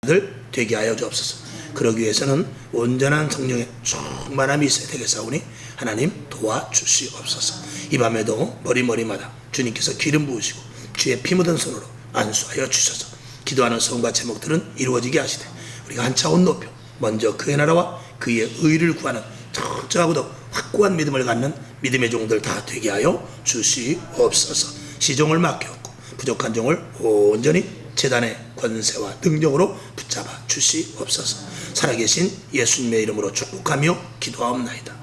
들 되게 하여 주옵소서. 그러기 위해서는 온전한 성령의 충만함이 있어야 되겠사오니 하나님 도와주시옵소서. 이 밤에도 머리마다 주님께서 기름 부으시고 주의 피 묻은 손으로 안수하여 주셔서 기도하는 소원과 제목들은 이루어지게 하시되 우리가 한 차원 높여 먼저 그의 나라와 그의 의를 구하는 철저하고도 확고한 믿음을 갖는 믿음의 종들 다 되게 하여 주시옵소서. 시종을 맡겼고 부족한 종을 온전히 제단의 권세와 능력으로 붙잡아 주시옵소서. 살아계신 예수님의 이름으로 축복하며 기도하옵나이다.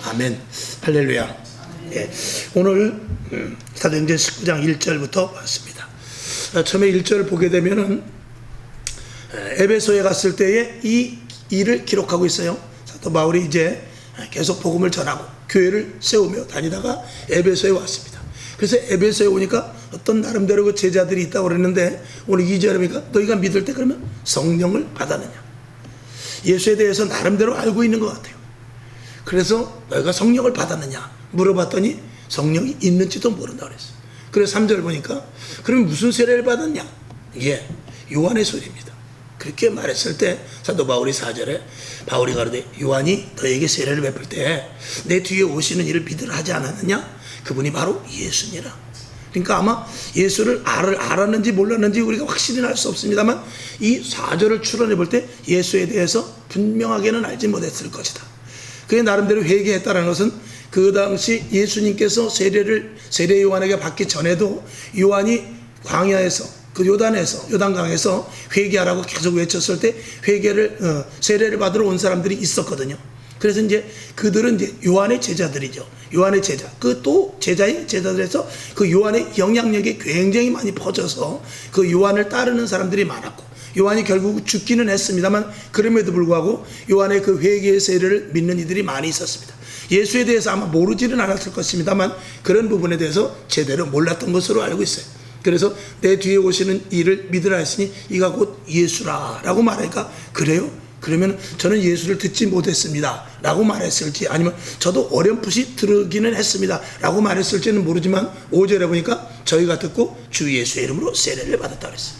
아멘. 할렐루야. 예. 오늘 사도행전 19장 1절부터 봤습니다. 처음에 1절을 보게 되면은 에베소에 갔을 때에 이 일을 기록하고 있어요. 사도 바울이 이제 계속 복음을 전하고 교회를 세우며 다니다가 에베소에 왔습니다. 그래서 에베소에 오니까 어떤 나름대로 그 제자들이 있다고 그랬는데 오늘 2절에 보니까 너희가 믿을 때 그러면 성령을 받았느냐. 예수에 대해서 나름대로 알고 있는 것 같아요. 그래서 너희가 성령을 받았느냐 물어봤더니 성령이 있는지도 모른다고 그랬어요. 그래서 3절 보니까 그럼 무슨 세례를 받았냐. 이게 요한의 소리입니다. 그렇게 말했을 때 사도 바울이 4절에 바울이 가로되 요한이 너에게 세례를 베풀 때 내 뒤에 오시는 이를 믿으라 하지 않았느냐. 그분이 바로 예수니라. 그러니까 아마 예수를 알았는지 몰랐는지 우리가 확실히 알 수 없습니다만 이 4절을 추론해 볼 때 예수에 대해서 분명하게는 알지 못했을 것이다. 그게 나름대로 회개했다는 것은 그 당시 예수님께서 세례 요한에게 받기 전에도 요한이 광야에서 그 요단강에서 회개하라고 계속 외쳤을 때 세례를 받으러 온 사람들이 있었거든요. 그래서 이제 그들은 이제 요한의 제자들이죠. 요한의 제자. 그 또 제자의 제자들에서 그 요한의 영향력이 굉장히 많이 퍼져서 그 요한을 따르는 사람들이 많았고 요한이 결국 죽기는 했습니다만 그럼에도 불구하고 요한의 그 회개의 세례를 믿는 이들이 많이 있었습니다. 예수에 대해서 아마 모르지는 않았을 것입니다만 그런 부분에 대해서 제대로 몰랐던 것으로 알고 있어요. 그래서 내 뒤에 오시는 이를 믿으라 했으니 이가 곧 예수라 라고 말하니까 그래요? 그러면 저는 예수를 듣지 못했습니다 라고 말했을지 아니면 저도 어렴풋이 들으기는 했습니다 라고 말했을지는 모르지만 5절에 보니까 저희가 듣고 주 예수의 이름으로 세례를 받았다고 했어요.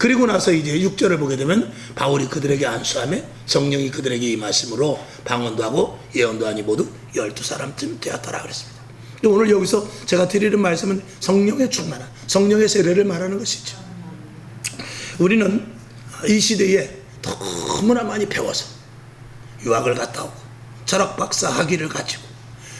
그리고 나서 이제 6절을 보게 되면 바울이 그들에게 안수하며 성령이 그들에게 임하심으로 방언도 하고 예언도 하니 모두 12사람쯤 되었더라 그랬습니다. 오늘 여기서 제가 드리는 말씀은 성령의 충만한 성령의 세례를 말하는 것이죠. 우리는 이 시대에 너무나 많이 배워서 유학을 갔다 오고 철학박사 학위를 가지고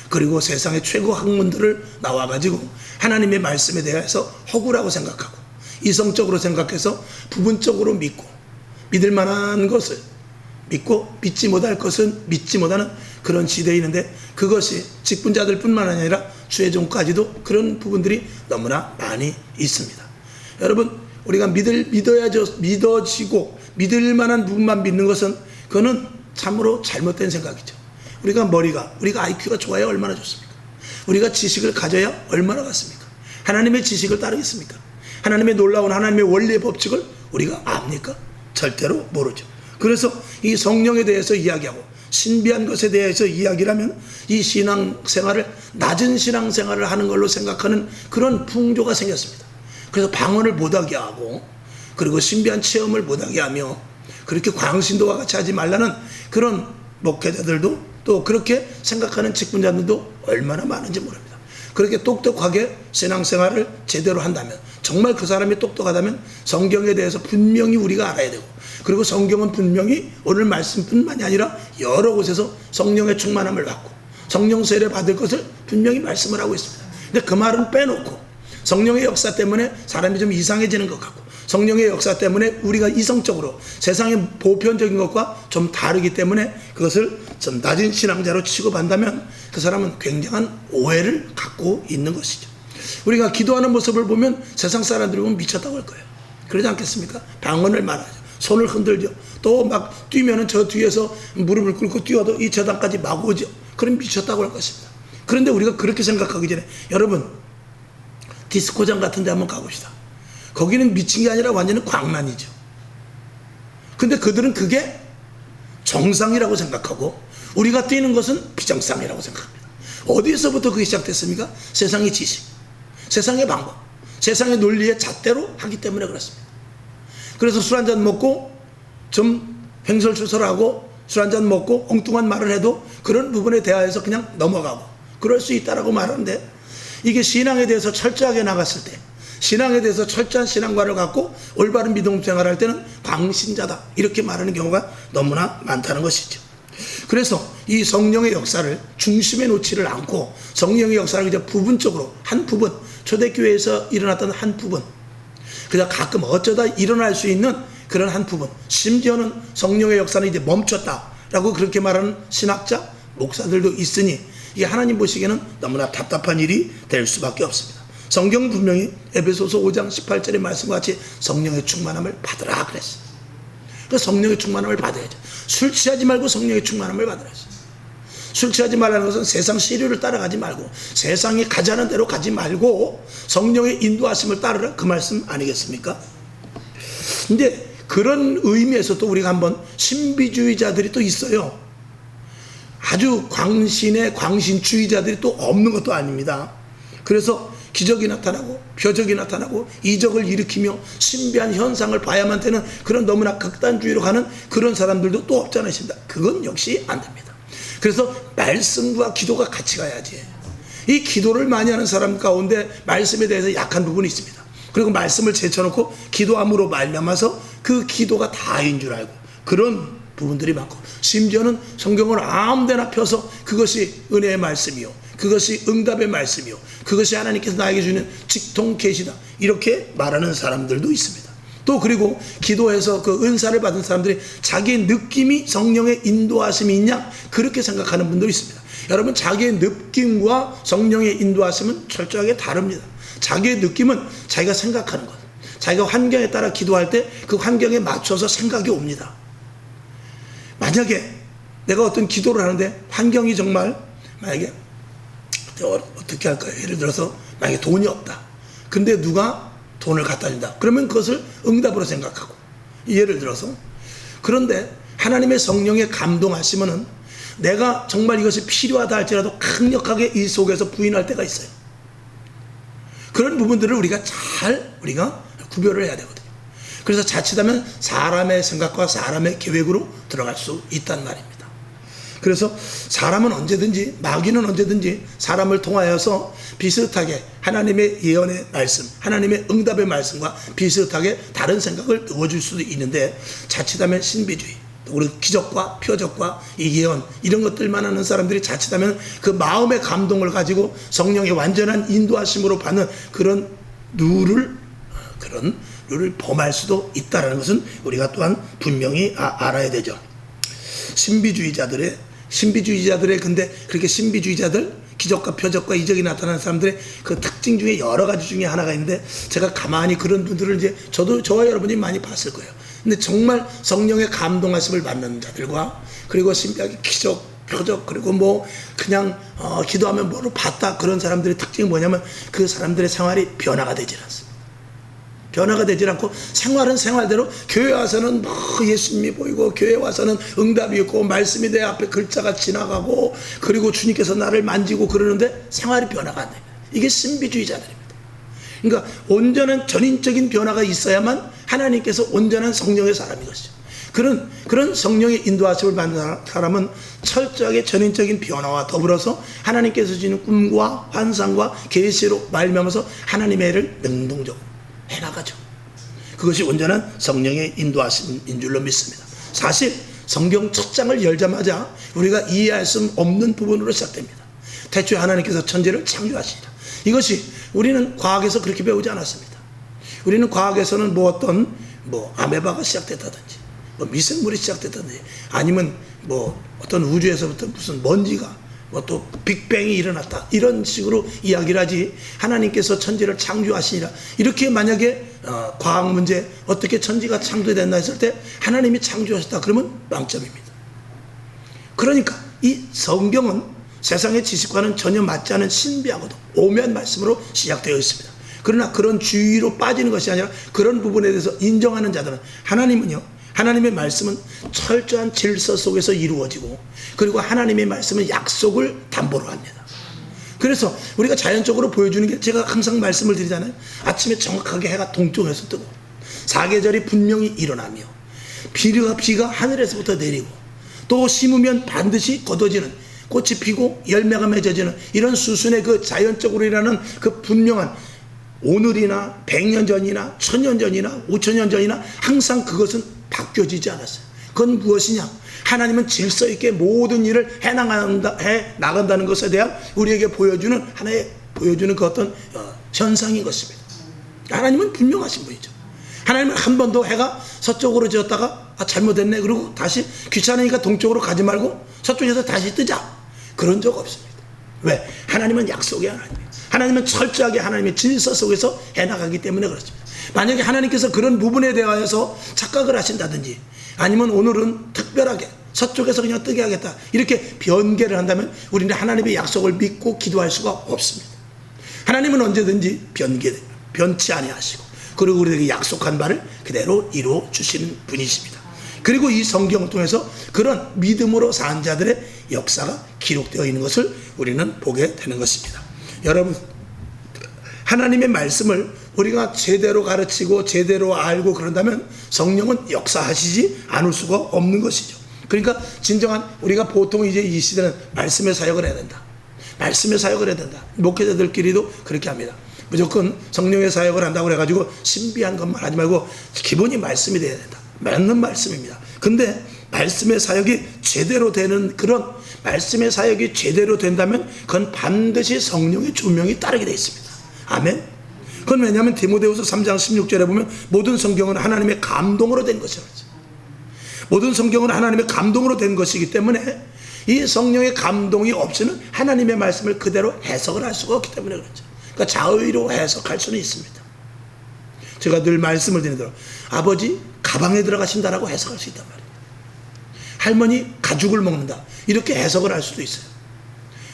그리고 세상의 최고 학문들을 나와가지고 하나님의 말씀에 대해서 허구라고 생각하고 이성적으로 생각해서 부분적으로 믿고 믿을 만한 것을 믿고 믿지 못할 것은 믿지 못하는 그런 시대에 있는데 그것이 직분자들 뿐만 아니라 수혜종까지도 그런 부분들이 너무나 많이 있습니다. 여러분 우리가 믿어지고 믿을 만한 부분만 믿는 것은 그거는 참으로 잘못된 생각이죠. 우리가 IQ가 좋아야 얼마나 좋습니까? 우리가 지식을 가져야 얼마나 같습니까? 하나님의 지식을 따르겠습니까? 하나님의 놀라운 하나님의 원리의 법칙을 우리가 압니까? 절대로 모르죠. 그래서 이 성령에 대해서 이야기하고 신비한 것에 대해서 이야기를 하면 이 신앙생활을 낮은 신앙생활을 하는 걸로 생각하는 그런 풍조가 생겼습니다. 그래서 방언을 못하게 하고 그리고 신비한 체험을 못하게 하며 그렇게 광신도와 같이 하지 말라는 그런 목회자들도 또 그렇게 생각하는 직분자들도 얼마나 많은지 모릅니다. 그렇게 똑똑하게 신앙생활을 제대로 한다면 정말 그 사람이 똑똑하다면 성경에 대해서 분명히 우리가 알아야 되고 그리고 성경은 분명히 오늘 말씀뿐만이 아니라 여러 곳에서 성령의 충만함을 받고 성령 세례 받을 것을 분명히 말씀을 하고 있습니다. 근데 그 말은 빼놓고 성령의 역사 때문에 사람이 좀 이상해지는 것 같고 성령의 역사 때문에 우리가 이성적으로 세상의 보편적인 것과 좀 다르기 때문에 그것을 좀 낮은 신앙자로 취급한다면 그 사람은 굉장한 오해를 갖고 있는 것이죠. 우리가 기도하는 모습을 보면 세상 사람들이 보면 미쳤다고 할 거예요. 그러지 않겠습니까? 방언을 말하죠. 손을 흔들죠. 또 막 뛰면은 저 뒤에서 무릎을 꿇고 뛰어도 이 저당까지 막 오죠. 그럼 미쳤다고 할 것입니다. 그런데 우리가 그렇게 생각하기 전에 여러분 디스코장 같은 데 한번 가봅시다. 거기는 미친 게 아니라 완전히 광란이죠. 근데 그들은 그게 정상이라고 생각하고 우리가 뛰는 것은 비정상이라고 생각합니다. 어디에서부터 그게 시작됐습니까? 세상의 지식, 세상의 방법, 세상의 논리의 잣대로 하기 때문에 그렇습니다. 그래서 술 한잔 먹고 좀 횡설수설하고 술 한잔 먹고 엉뚱한 말을 해도 그런 부분에 대하여서 그냥 넘어가고 그럴 수 있다라고 말하는데, 이게 신앙에 대해서 철저하게 나갔을 때, 신앙에 대해서 철저한 신앙관을 갖고 올바른 믿음 생활할 때는 광신자다 이렇게 말하는 경우가 너무나 많다는 것이죠. 그래서 이 성령의 역사를 중심에 놓지를 않고 성령의 역사를 그저 부분적으로 한 부분, 초대교회에서 일어났던 한 부분, 그냥 가끔 어쩌다 일어날 수 있는 그런 한 부분, 심지어는 성령의 역사는 이제 멈췄다라고 그렇게 말하는 신학자, 목사들도 있으니 이게 하나님 보시기에는 너무나 답답한 일이 될 수밖에 없습니다. 성경 분명히 에베소서 5장 18절의 말씀과 같이 성령의 충만함을 받으라 그랬어요. 그 성령의 충만함을 받아야죠. 술 취하지 말고 성령의 충만함을 받으라죠. 술 취하지 말라는 것은 세상 시류를 따라가지 말고 세상이 가자는 대로 가지 말고 성령의 인도하심을 따르라, 그 말씀 아니겠습니까? 근데 그런 의미에서 또 우리가 한번, 신비주의자들이 또 있어요. 아주 광신의 광신주의자들이 또 없는 것도 아닙니다. 그래서 기적이 나타나고 표적이 나타나고 이적을 일으키며 신비한 현상을 봐야만 되는 그런 너무나 극단주의로 가는 그런 사람들도 또 없지 않아 있습니다. 그건 역시 안 됩니다. 그래서 말씀과 기도가 같이 가야지. 이 기도를 많이 하는 사람 가운데 말씀에 대해서 약한 부분이 있습니다. 그리고 말씀을 제쳐놓고 기도함으로 말미암아서 그 기도가 다인 줄 알고 그런 부분들이 많고, 심지어는 성경을 아무데나 펴서 그것이 은혜의 말씀이요, 그것이 응답의 말씀이요, 그것이 하나님께서 나에게 주는 직통 계시다 이렇게 말하는 사람들도 있습니다. 또 그리고 기도해서 그 은사를 받은 사람들이 자기의 느낌이 성령의 인도하심이 있냐 그렇게 생각하는 분들이 있습니다. 여러분, 자기의 느낌과 성령의 인도하심은 철저하게 다릅니다. 자기의 느낌은 자기가 생각하는 것, 자기가 환경에 따라 기도할 때 그 환경에 맞춰서 생각이 옵니다. 만약에 내가 어떤 기도를 하는데 환경이 정말, 만약에 어떻게 할까요? 예를 들어서 만약에 돈이 없다, 근데 누가 돈을 갖다 준다, 그러면 그것을 응답으로 생각하고, 예를 들어서. 그런데 하나님의 성령의 감동하시면은 내가 정말 이것이 필요하다 할지라도 강력하게 이 속에서 부인할 때가 있어요. 그런 부분들을 우리가 구별을 해야 되거든요. 그래서 자칫하면 사람의 생각과 사람의 계획으로 들어갈 수 있단 말입니다. 그래서 사람은 언제든지, 마귀는 언제든지 사람을 통하여서 비슷하게 하나님의 예언의 말씀, 하나님의 응답의 말씀과 비슷하게 다른 생각을 넣어줄 수도 있는데, 자칫하면 신비주의, 우리 기적과 표적과 이 예언 이런 것들만 하는 사람들이 자칫하면 그 마음의 감동을 가지고 성령의 완전한 인도하심으로 받는 그런 룰을 범할 수도 있다는 것은 우리가 또한 분명히 알아야 되죠. 신비주의자들의 근데 그렇게 신비주의자들, 기적과 표적과 이적이 나타나는 사람들의 그 특징 중에 여러 가지 중에 하나가 있는데, 제가 가만히 그런 분들을 이제 저와 여러분이 많이 봤을 거예요. 근데 정말 성령의 감동하심을 받는 자들과, 그리고 신비하게 기적, 표적, 그리고 뭐 그냥 기도하면 뭐를 봤다, 그런 사람들의 특징이 뭐냐면 그 사람들의 생활이 변화가 되질 않습니다. 변화가 되질 않고 생활은 생활대로, 교회 와서는 예수님이 보이고, 교회 와서는 응답이 있고, 말씀이 내 앞에 글자가 지나가고, 그리고 주님께서 나를 만지고 그러는데 생활이 변화가 안 됩니다. 이게 신비주의자들입니다. 그러니까 온전한 전인적인 변화가 있어야만 하나님께서 온전한 성령의 사람인 것이죠. 그런 성령의 인도하심을 받는 사람은 철저하게 전인적인 변화와 더불어서 하나님께서 주시는 꿈과 환상과 계시로 말미암아서 하나님의 일을 능동적으로 해나가죠. 그것이 온전한 성령의 인도하심인 줄로 믿습니다. 사실 성경 첫 장을 열자마자 우리가 이해할 수 없는 부분으로 시작됩니다. 태초에 하나님께서 천지를 창조하시니라. 이것이 우리는 과학에서 그렇게 배우지 않았습니다. 우리는 과학에서는 어떤 아메바가 시작됐다든지, 미생물이 시작됐다든지, 아니면 어떤 우주에서부터 무슨 먼지가 또 빅뱅이 일어났다, 이런 식으로 이야기를 하지, 하나님께서 천지를 창조하시니라 이렇게 만약에 과학 문제 어떻게 천지가 창조됐나 했을 때 하나님이 창조하셨다 그러면 빵점입니다. 그러니까 이 성경은 세상의 지식과는 전혀 맞지 않은 신비하고도 오묘한 말씀으로 시작되어 있습니다. 그러나 그런 주의로 빠지는 것이 아니라 그런 부분에 대해서 인정하는 자들은, 하나님의 말씀은 철저한 질서 속에서 이루어지고, 그리고 하나님의 말씀은 약속을 담보로 합니다. 그래서 우리가 자연적으로 보여주는 게, 제가 항상 말씀을 드리잖아요. 아침에 정확하게 해가 동쪽에서 뜨고 사계절이 분명히 일어나며 비가 하늘에서부터 내리고 또 심으면 반드시 거둬지는 꽃이 피고 열매가 맺어지는 이런 수순의 그 자연적으로 일어나는 그 분명한 오늘이나 100년 전이나 1000년 전이나 5000년 전이나 항상 그것은 바뀌어지지 않았어요. 그건 무엇이냐? 하나님은 질서 있게 모든 일을 해 나간다는 것에 대한 우리에게 보여주는 하나의 보여주는 그 어떤 현상인 것입니다. 하나님은 분명하신 분이죠. 하나님은 한 번도 해가 서쪽으로 지었다가 잘못됐네 그리고 다시 귀찮으니까 동쪽으로 가지 말고 서쪽에서 다시 뜨자 그런 적 없습니다. 왜? 하나님은 약속의 하나님이에요. 하나님은 철저하게 하나님의 질서 속에서 해나가기 때문에 그렇습니다. 만약에 하나님께서 그런 부분에 대하여서 착각을 하신다든지 아니면 오늘은 특별하게 서쪽에서 그냥 뜨게 하겠다 이렇게 변개를 한다면 우리는 하나님의 약속을 믿고 기도할 수가 없습니다. 하나님은 언제든지 변치 아니하시고 그리고 우리에게 약속한 바를 그대로 이루어 주시는 분이십니다. 그리고 이 성경을 통해서 그런 믿음으로 산 자들의 역사가 기록되어 있는 것을 우리는 보게 되는 것입니다. 여러분, 하나님의 말씀을 우리가 제대로 가르치고 제대로 알고 그런다면 성령은 역사하시지 않을 수가 없는 것이죠. 그러니까 진정한 우리가 보통 이제 이 시대는 말씀의 사역을 해야 된다. 말씀의 사역을 해야 된다. 목회자들끼리도 그렇게 합니다. 무조건 성령의 사역을 한다고 해가지고 신비한 것만 하지 말고 기본이 말씀이 돼야 된다. 맞는 말씀입니다. 근데 말씀의 사역이 제대로 되는 그런 말씀의 사역이 제대로 된다면 그건 반드시 성령의 조명이 따르게 되어 있습니다. 아멘. 그건 왜냐하면 디모데후서 3장 16절에 보면 모든 성경은 하나님의 감동으로 된 것이라고 하죠. 모든 성경은 하나님의 감동으로 된 것이기 때문에 이 성령의 감동이 없이는 하나님의 말씀을 그대로 해석을 할 수가 없기 때문에 그렇죠. 그러니까 자의로 해석할 수는 있습니다. 제가 늘 말씀을 드리는 대로 아버지 가방에 들어가신다라고 해석할 수 있단 말이에요. 할머니 가죽을 먹는다 이렇게 해석을 할 수도 있어요.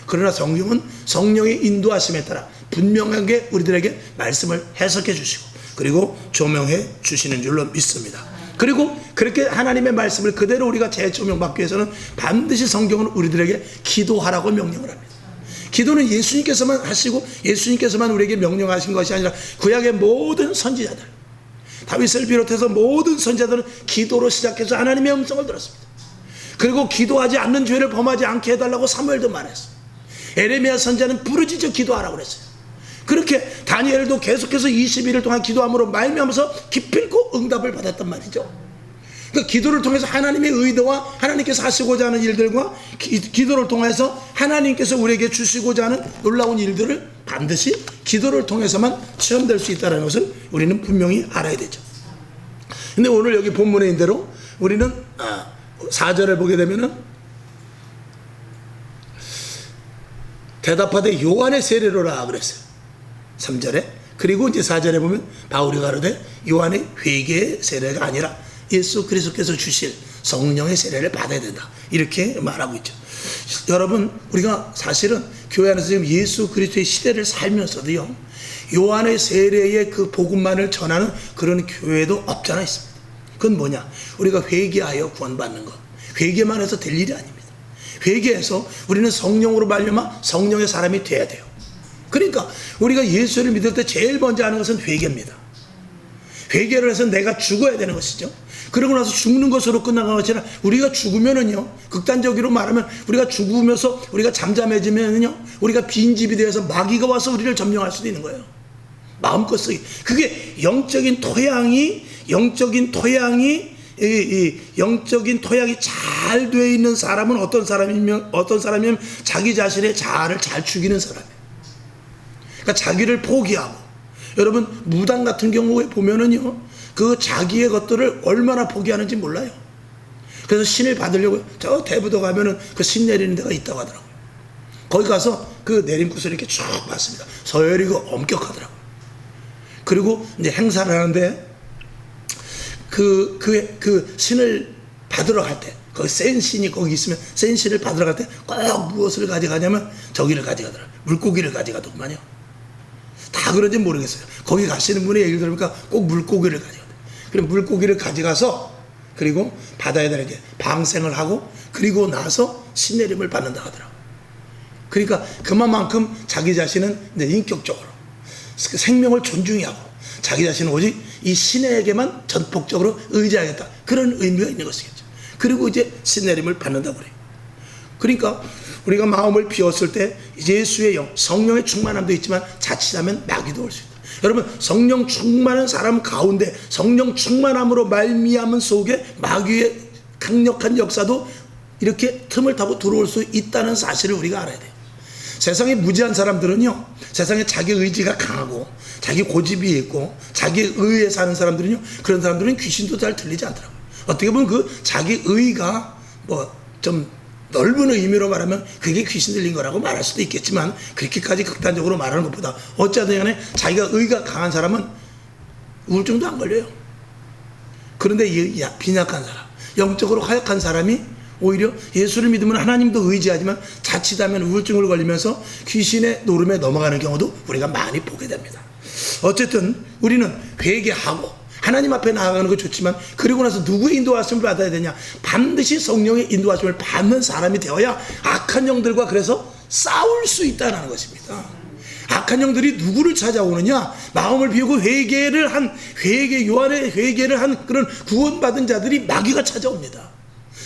그러나 성경은 성령의 인도하심에 따라 분명하게 우리들에게 말씀을 해석해 주시고 그리고 조명해 주시는 줄로 믿습니다. 그리고 그렇게 하나님의 말씀을 그대로 우리가 재조명받기 위해서는 반드시 성경은 우리들에게 기도하라고 명령을 합니다. 기도는 예수님께서만 하시고 예수님께서만 우리에게 명령하신 것이 아니라 구약의 모든 선지자들 다윗을 비롯해서 모든 선지자들은 기도로 시작해서 하나님의 음성을 들었습니다. 그리고 기도하지 않는 죄를 범하지 않게 해달라고 사무엘도 말했어요. 에레미야 선지자는 부르짖어 기도하라고 그랬어요. 그렇게 다니엘도 계속해서 21일 동안 기도함으로 말미암아서 기필코 응답을 받았단 말이죠. 그러니까 기도를 통해서 하나님의 의도와 하나님께서 하시고자 하는 일들과 기도를 통해서 하나님께서 우리에게 주시고자 하는 놀라운 일들을 반드시 기도를 통해서만 체험될 수 있다는 것을 우리는 분명히 알아야 되죠. 근데 오늘 여기 본문에 있는 대로 우리는 4절을 보게 되면은 대답하되 요한의 세례로라 그랬어요. 3절에. 그리고 이제 4절에 보면 바울이 가로되 요한의 회개의 세례가 아니라 예수 그리스도께서 주실 성령의 세례를 받아야 된다 이렇게 말하고 있죠. 여러분 우리가 사실은 교회 안에서 지금 예수 그리스도의 시대를 살면서도요 요한의 세례의 그 복음만을 전하는 그런 교회도 없잖아 있습니다. 그건 뭐냐? 우리가 회개하여 구원받는 것, 회개만 해서 될 일이 아닙니다. 회개해서 우리는 성령으로 말미암아 성령의 사람이 돼야 돼요. 그러니까 우리가 예수를 믿을 때 제일 먼저 하는 것은 회개입니다. 회개를 해서 내가 죽어야 되는 것이죠. 그러고 나서 죽는 것으로 끝나가는 것이 아니라 우리가 죽으면은요, 극단적으로 말하면 우리가 죽으면서 우리가 잠잠해지면은요, 우리가 빈집이 되어서 마귀가 와서 우리를 점령할 수도 있는 거예요. 마음껏 쓰기. 그게 영적인 토양이 잘 되어 있는 사람은 어떤 사람이면 자기 자신의 자아를 잘 죽이는 사람이에요. 그러니까 자기를 포기하고, 여러분 무당 같은 경우에 보면은요 그 자기의 것들을 얼마나 포기하는지 몰라요. 그래서 신을 받으려고 저 대부도 가면은 그 신 내리는 데가 있다고 하더라고요. 거기 가서 그 내림굿을 이렇게 쭉 봤습니다. 서열이고 엄격하더라고요. 그리고 이제 행사를 하는데 그 신을 받으러 갈 때, 거기 센 신이 거기 있으면 센 신을 받으러 갈 때 꼭 무엇을 가져가냐면 저기를 가져가더라고요. 물고기를 가져가더구만요. 다 그런지 모르겠어요. 거기 가시는 분이 얘기를 들으니까 꼭 물고기를 가져가요. 그럼 물고기를 가져가서 그리고 바다에다가 방생을 하고 그리고 나서 신내림을 받는다 하더라고요. 그러니까 그만큼 자기 자신은 이제 인격적으로 생명을 존중히 하고 자기 자신은 오직 이 신에게만 전폭적으로 의지하겠다. 그런 의미가 있는 것이겠죠. 그리고 이제 신내림을 받는다고 그래요. 그러니까 우리가 마음을 비웠을 때 예수의 영, 성령의 충만함도 있지만 자칫하면 마귀도 올 수 있다. 여러분, 성령 충만한 사람 가운데 성령 충만함으로 말미암은 속에 마귀의 강력한 역사도 이렇게 틈을 타고 들어올 수 있다는 사실을 우리가 알아야 돼요. 세상에 무지한 사람들은요, 세상에 자기 의지가 강하고 자기 고집이 있고 자기 의에 사는 사람들은요, 그런 사람들은 귀신도 잘 들리지 않더라고요. 어떻게 보면 그 자기 의가 뭐 좀 넓은 의미로 말하면 그게 귀신 들린 거라고 말할 수도 있겠지만, 그렇게까지 극단적으로 말하는 것보다 어찌하든 간에 자기가 의가 강한 사람은 우울증도 안 걸려요. 그런데 이 빈약한 사람, 영적으로 허약한 사람이 오히려 예수를 믿으면 하나님도 의지하지만 자칫하면 우울증을 걸리면서 귀신의 노름에 넘어가는 경우도 우리가 많이 보게 됩니다. 어쨌든 우리는 회개하고 하나님 앞에 나아가는 거 좋지만, 그리고 나서 누구의 인도하심을 받아야 되냐? 반드시 성령의 인도하심을 받는 사람이 되어야 악한 영들과 그래서 싸울 수 있다는 것입니다. 악한 영들이 누구를 찾아오느냐? 마음을 비우고 요한의 회개를 한 그런 구원받은 자들이 마귀가 찾아옵니다.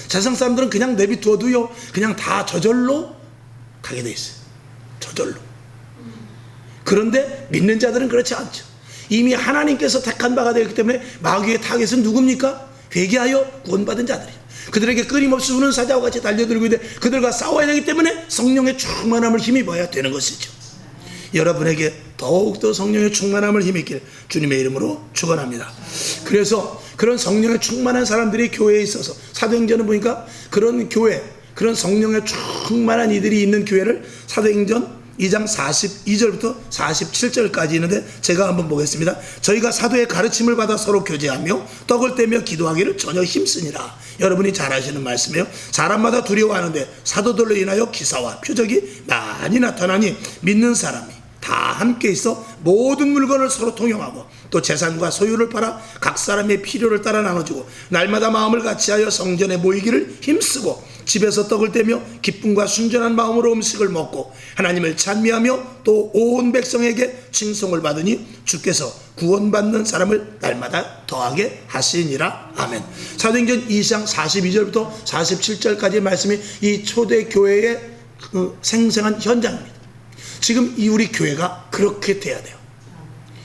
세상 사람들은 그냥 내비두어도요, 그냥 다 저절로 가게 돼 있어요. 저절로. 그런데 믿는 자들은 그렇지 않죠. 이미 하나님께서 택한 바가 되었기 때문에 마귀의 타겟은 누굽니까? 회개하여 구원받은 자들이에요. 그들에게 끊임없이 우는 사자와 같이 달려들고 있는데 그들과 싸워야 되기 때문에 성령의 충만함을 힘입어야 되는 것이죠. 여러분에게 더욱더 성령의 충만함을 힘입길 주님의 이름으로 축원합니다. 그래서 그런 성령의 충만한 사람들이 교회에 있어서, 사도행전을 보니까 그런 교회, 그런 성령의 충만한 이들이 있는 교회를 사도행전 2장 42절부터 47절까지 있는데 제가 한번 보겠습니다. 저희가 사도의 가르침을 받아 서로 교제하며 떡을 떼며 기도하기를 전혀 힘쓰니라. 여러분이 잘 아시는 말씀이에요. 사람마다 두려워하는데 사도들로 인하여 기사와 표적이 많이 나타나니 믿는 사람이 다 함께 있어 모든 물건을 서로 통용하고 또 재산과 소유를 팔아 각 사람의 필요를 따라 나눠주고 날마다 마음을 같이하여 성전에 모이기를 힘쓰고 집에서 떡을 떼며 기쁨과 순전한 마음으로 음식을 먹고 하나님을 찬미하며 또 온 백성에게 칭송을 받으니 주께서 구원받는 사람을 날마다 더하게 하시니라. 아멘. 사도행전 2장 42절부터 47절까지의 말씀이 이 초대교회의 그 생생한 현장입니다. 지금 이 우리 교회가 그렇게 돼야 돼요.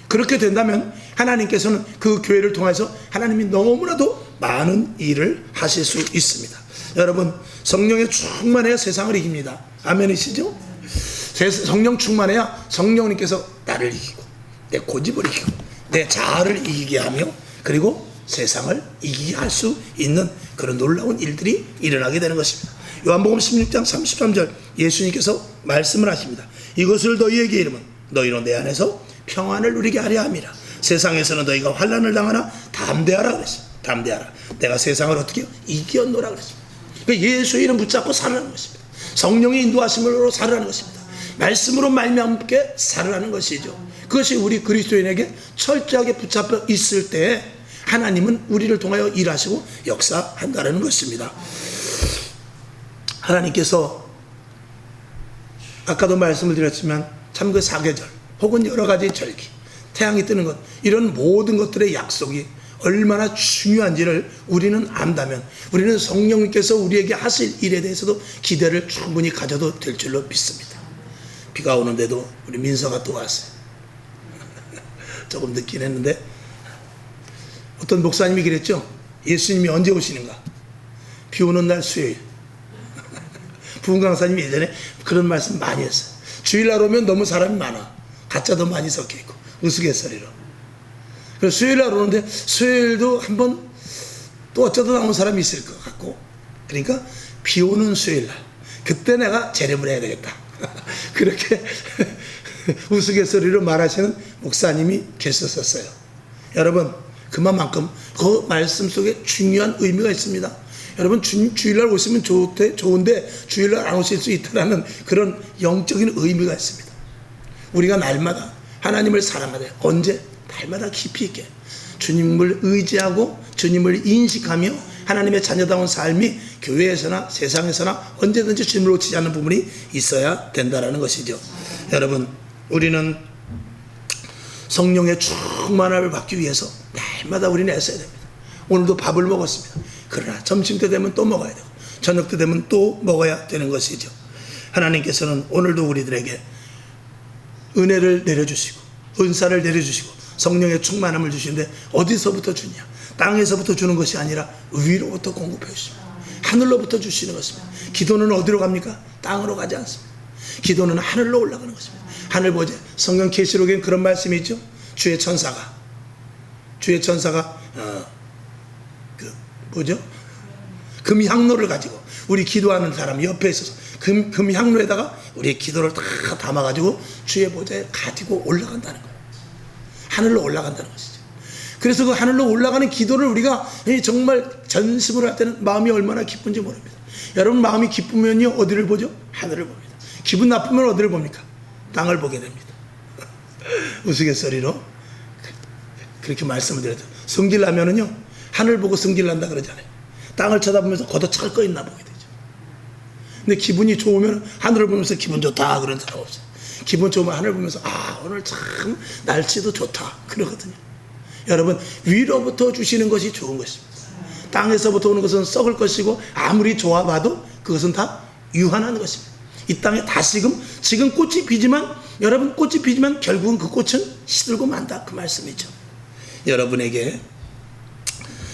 그렇게 된다면 하나님께서는 그 교회를 통해서 하나님이 너무나도 많은 일을 하실 수 있습니다. 여러분, 성령에 충만해야 세상을 이깁니다. 아멘이시죠? 성령 충만해야 성령님께서 나를 이기고 내 고집을 이기고 내 자아를 이기게 하며 그리고 세상을 이기게 할 수 있는 그런 놀라운 일들이 일어나게 되는 것입니다. 요한복음 16장 33절 예수님께서 말씀을 하십니다. 이것을 너희에게 이르면 너희로 내 안에서 평안을 누리게 하려 함이라. 세상에서는 너희가 환난을 당하나 담대하라 그랬어요. 담대하라. 내가 세상을 어떻게 이겼노라 그랬습니다. 그러니까 예수의 이름 붙잡고 살아가는 것입니다. 성령의 인도하심으로 살아가는 것입니다. 말씀으로 말미암게 살아가는 것이죠. 그것이 우리 그리스도인에게 철저하게 붙잡혀 있을 때 하나님은 우리를 통하여 일하시고 역사한다는 것입니다. 하나님께서 아까도 말씀을 드렸지만 참 그 사계절 혹은 여러 가지 절기, 태양이 뜨는 것, 이런 모든 것들의 약속이 얼마나 중요한지를 우리는 안다면 우리는 성령님께서 우리에게 하실 일에 대해서도 기대를 충분히 가져도 될 줄로 믿습니다. 비가 오는데도 우리 민서가 또 왔어요. 조금 늦긴 했는데 어떤 목사님이 그랬죠. 예수님이 언제 오시는가? 비 오는 날 수요일. 부흥 강사님이 예전에 그런 말씀 많이 했어요. 주일날 오면 너무 사람이 많아. 가짜도 많이 섞여있고 우스갯소리로. 그래서 수요일날 오는데 수요일도 한번 또 어쩌다 나온 사람이 있을 것 같고, 그러니까 비 오는 수요일날 그때 내가 재림을 해야 되겠다. 그렇게 우스갯소리로 말하시는 목사님이 계셨었어요. 여러분, 그만큼 그 말씀 속에 중요한 의미가 있습니다. 여러분, 주일날 오시면 좋은데 주일날 안 오실 수 있다는 그런 영적인 의미가 있습니다. 우리가 날마다 하나님을 사랑하되 언제? 날마다 깊이 있게 주님을 의지하고 주님을 인식하며 하나님의 자녀다운 삶이 교회에서나 세상에서나 언제든지 주님을 놓치지 않는 부분이 있어야 된다는 것이죠. 여러분, 우리는 성령의 충만함을 받기 위해서 날마다 우리는 애써야 됩니다. 오늘도 밥을 먹었습니다. 그러나 점심때 되면 또 먹어야 되고 저녁 때 되면 또 먹어야 되는 것이죠. 하나님께서는 오늘도 우리들에게 은혜를 내려주시고 은사를 내려주시고 성령의 충만함을 주시는데 어디서부터 주냐? 땅에서부터 주는 것이 아니라 위로부터 공급해 주십니다. 하늘로부터 주시는 것입니다. 기도는 어디로 갑니까? 땅으로 가지 않습니다. 기도는 하늘로 올라가는 것입니다. 하늘 보좌. 성경 계시록엔 그런 말씀이 있죠. 주의 천사가 금향로를 가지고 우리 기도하는 사람 옆에 있어서 금향로에다가 우리의 기도를 다 담아가지고 주의 보좌에 가지고 올라간다는 거예요. 하늘로 올라간다는 것이죠. 그래서 그 하늘로 올라가는 기도를 우리가 정말 전심으로 할 때는 마음이 얼마나 기쁜지 모릅니다. 여러분 마음이 기쁘면요 어디를 보죠? 하늘을 봅니다. 기분 나쁘면 어디를 봅니까? 땅을 보게 됩니다. 우스갯소리로 그렇게 말씀을 드렸죠. 성질나면은요 하늘 보고 성질난다 그러잖아요. 땅을 쳐다보면서 걷어찰 거 있나 보게 되죠. 근데 기분이 좋으면 하늘을 보면서 기분 좋다 그런 사람 없어요. 기분 좋으면 하늘 보면서 오늘 참 날씨도 좋다 그러거든요. 여러분 위로부터 주시는 것이 좋은 것입니다. 땅에서부터 오는 것은 썩을 것이고 아무리 좋아봐도 그것은 다 유한한 것입니다. 이 땅에 지금 꽃이 피지만 여러분 꽃이 피지만 결국은 그 꽃은 시들고 만다 그 말씀이죠. 여러분에게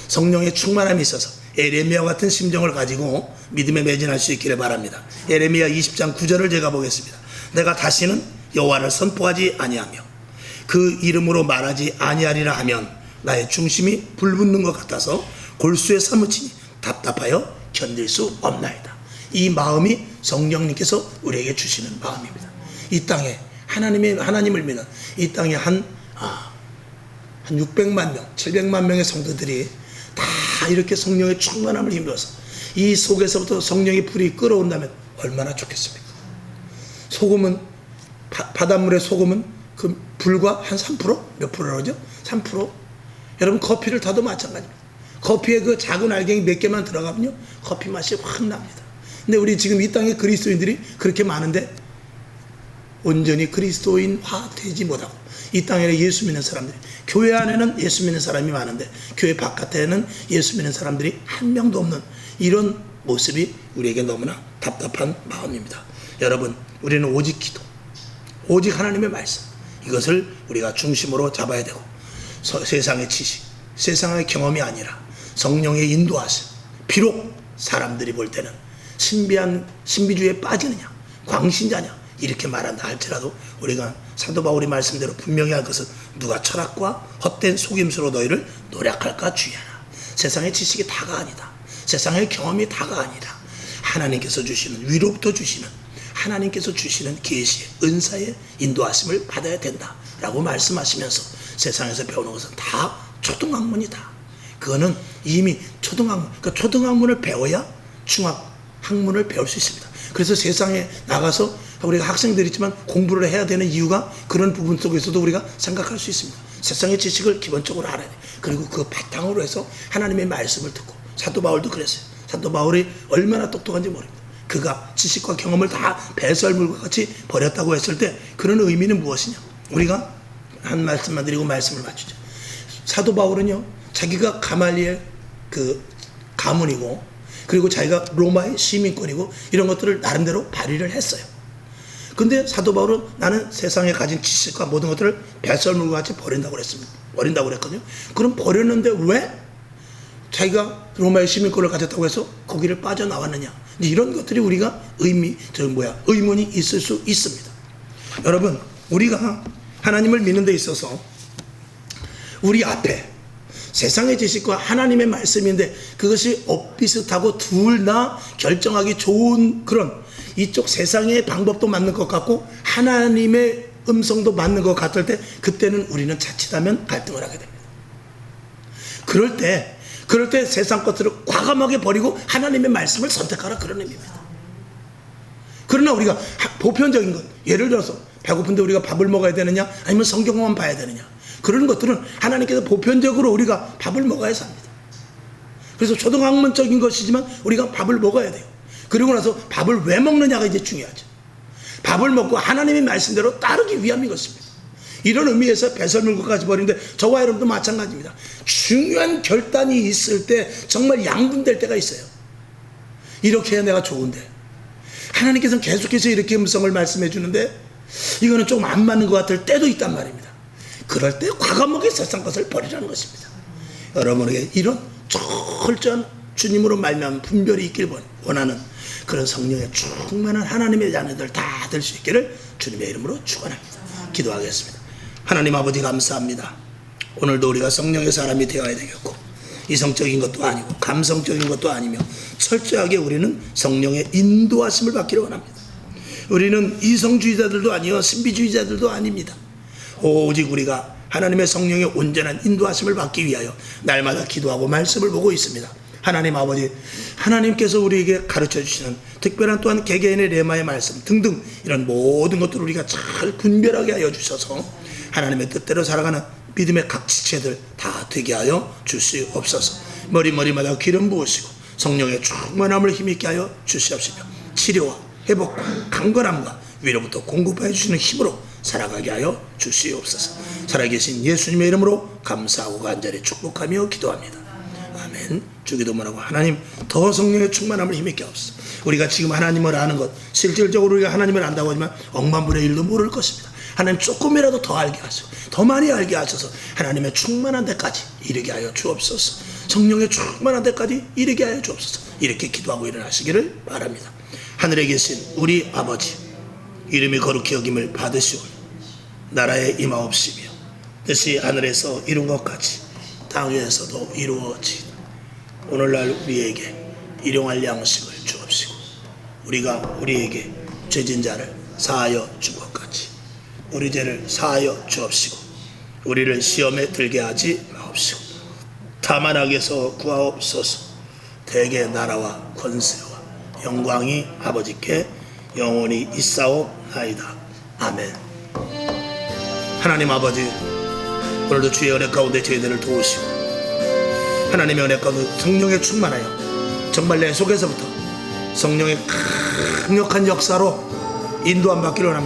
성령의 충만함이 있어서 에레미야 같은 심정을 가지고 믿음에 매진할 수 있기를 바랍니다. 에레미야 20장 9절을 제가 보겠습니다. 내가 다시는 여호와를 선포하지 아니하며 그 이름으로 말하지 아니하리라 하면 나의 중심이 불붙는 것 같아서 골수에 사무치니 답답하여 견딜 수 없나이다. 이 마음이 성령님께서 우리에게 주시는 마음입니다. 이 땅에 하나님을 믿는 이 땅에 한 600만 명, 700만 명의 성도들이 다 이렇게 성령의 충만함을 힘입어서 이 속에서부터 성령의 불이 끓어온다면 얼마나 좋겠습니까? 소금은 바닷물의 소금은 그 불과 한 3%? 몇 프로죠? 3%? 여러분 커피를 타도 마찬가지입니다. 커피에 그 작은 알갱이 몇 개만 들어가면요 커피 맛이 확 납니다. 근데 우리 지금 이 땅에 그리스도인들이 그렇게 많은데 온전히 그리스도인화 되지 못하고 이 땅에 예수 믿는 사람들이 교회 안에는 예수 믿는 사람이 많은데 교회 바깥에는 예수 믿는 사람들이 한 명도 없는 이런 모습이 우리에게 너무나 답답한 마음입니다. 여러분 우리는 오직 기도 오직 하나님의 말씀 이것을 우리가 중심으로 잡아야 되고 세상의 지식 세상의 경험이 아니라 성령의 인도하심 비록 사람들이 볼 때는 신비주의에 빠지느냐 광신자냐 이렇게 말한다 할지라도 우리가 사도 바울이 말씀대로 분명히 할 것은 누가 철학과 헛된 속임수로 너희를 노력할까 주의하라. 세상의 지식이 다가 아니다. 세상의 경험이 다가 아니라 하나님께서 주시는 위로부터 주시는 하나님께서 주시는 계시의 은사의 인도하심을 받아야 된다라고 말씀하시면서 세상에서 배우는 것은 다 초등학문이다. 그거는 이미 초등학문을 배워야 중학학문을 배울 수 있습니다. 그래서 세상에 나가서 우리가 학생들이지만 공부를 해야 되는 이유가 그런 부분 속에서도 우리가 생각할 수 있습니다. 세상의 지식을 기본적으로 알아야 돼. 그리고 그 바탕으로 해서 하나님의 말씀을 듣고 사도 바울도 그랬어요. 사도 바울이 얼마나 똑똑한지 모릅니다. 그가 지식과 경험을 다 배설물과 같이 버렸다고 했을 때 그런 의미는 무엇이냐? 우리가 한 말씀만 드리고 말씀을 마치죠. 사도 바울은요 자기가 가말리엘 그 가문이고 그리고 자기가 로마의 시민권이고 이런 것들을 나름대로 발휘를 했어요. 근데 사도 바울은 나는 세상에 가진 지식과 모든 것들을 배설물과 같이 버린다고 그랬거든요. 그럼 버렸는데 왜 자기가 로마의 시민권을 가졌다고 해서 거기를 빠져나왔느냐? 이런 것들이 우리가 의문이 있을 수 있습니다. 여러분 우리가 하나님을 믿는 데 있어서 우리 앞에 세상의 지식과 하나님의 말씀인데 그것이 엇비슷하고 둘 다 결정하기 좋은 그런 이쪽 세상의 방법도 맞는 것 같고 하나님의 음성도 맞는 것 같을 때 그때는 우리는 자칫하면 갈등을 하게 됩니다. 그럴 때 세상 것들을 과감하게 버리고 하나님의 말씀을 선택하라 그런 의미입니다. 그러나 우리가 보편적인 것 예를 들어서 배고픈데 우리가 밥을 먹어야 되느냐 아니면 성경만 봐야 되느냐 그런 것들은 하나님께서 보편적으로 우리가 밥을 먹어야 삽니다. 그래서 초등학문적인 것이지만 우리가 밥을 먹어야 돼요. 그리고 나서 밥을 왜 먹느냐가 이제 중요하죠. 밥을 먹고 하나님의 말씀대로 따르기 위함인 것입니다. 이런 의미에서 배설물 것까지 버리는데 저와 여러분도 마찬가지입니다. 중요한 결단이 있을 때 정말 양분될 때가 있어요. 이렇게 해야 내가 좋은데 하나님께서는 계속해서 이렇게 음성을 말씀해 주는데 이거는 좀 안 맞는 것 같을 때도 있단 말입니다. 그럴 때 과감하게 세상 것을 버리라는 것입니다. 여러분에게 이런 철저한 주님으로 말미암은 분별이 있길 원하는 그런 성령의 충만한 하나님의 자녀들 다 될 수 있기를 주님의 이름으로 축원합니다. 기도하겠습니다. 하나님 아버지 감사합니다. 오늘도 우리가 성령의 사람이 되어야 되겠고 이성적인 것도 아니고 감성적인 것도 아니며 철저하게 우리는 성령의 인도하심을 받기를 원합니다. 우리는 이성주의자들도 아니요 신비주의자들도 아닙니다. 오직 우리가 하나님의 성령의 온전한 인도하심을 받기 위하여 날마다 기도하고 말씀을 보고 있습니다. 하나님 아버지, 하나님께서 우리에게 가르쳐 주시는 특별한 또한 개개인의 레마의 말씀 등등 이런 모든 것들을 우리가 잘 분별하게 하여 주셔서 하나님의 뜻대로 살아가는 믿음의 각 지체들 다 되게 하여 주시옵소서. 머리마다 기름 부으시고 성령의 충만함을 힘있게 하여 주시옵시며 치료와 회복과 강건함과 위로부터 공급하여 주시는 힘으로 살아가게 하여 주시옵소서. 살아계신 예수님의 이름으로 감사하고 간절히 축복하며 기도합니다. 아멘. 주기도문하고 하나님 더 성령의 충만함을 힘있게 하옵소서. 우리가 지금 하나님을 아는 것 실질적으로 우리가 하나님을 안다고 하지만 억만분의 1도 모를 것입니다. 하나님 조금이라도 더 알게 하시고 더 많이 알게 하셔서 하나님의 충만한 데까지 이르게 하여 주옵소서. 성령의 충만한 데까지 이르게 하여 주옵소서. 이렇게 기도하고 일어나시기를 바랍니다. 하늘에 계신 우리 아버지 이름이 거룩히 여김을 받으시오니 나라에 임하옵시며 뜻이 하늘에서 이룬 것 같이 땅에서도 이루어지이다. 오늘날 우리에게 일용할 양식을 주옵시고 우리가 우리에게 죄진 자를 사하여 준 것 같이 우리 죄를 사하여 주옵시고 우리를 시험에 들게 하지 마옵시고 다만 악에서 구하옵소서. 대개 나라와 권세와 영광이 아버지께 영원히 있사옵나이다. 아멘. 하나님 아버지, 오늘도 주의 은혜 가운데 저희들을 도우시고 하나님의 은혜 가운데 성령에 충만하여 정말 내 속에서부터 성령의 강력한 역사로 인도함 받기를 원합니다.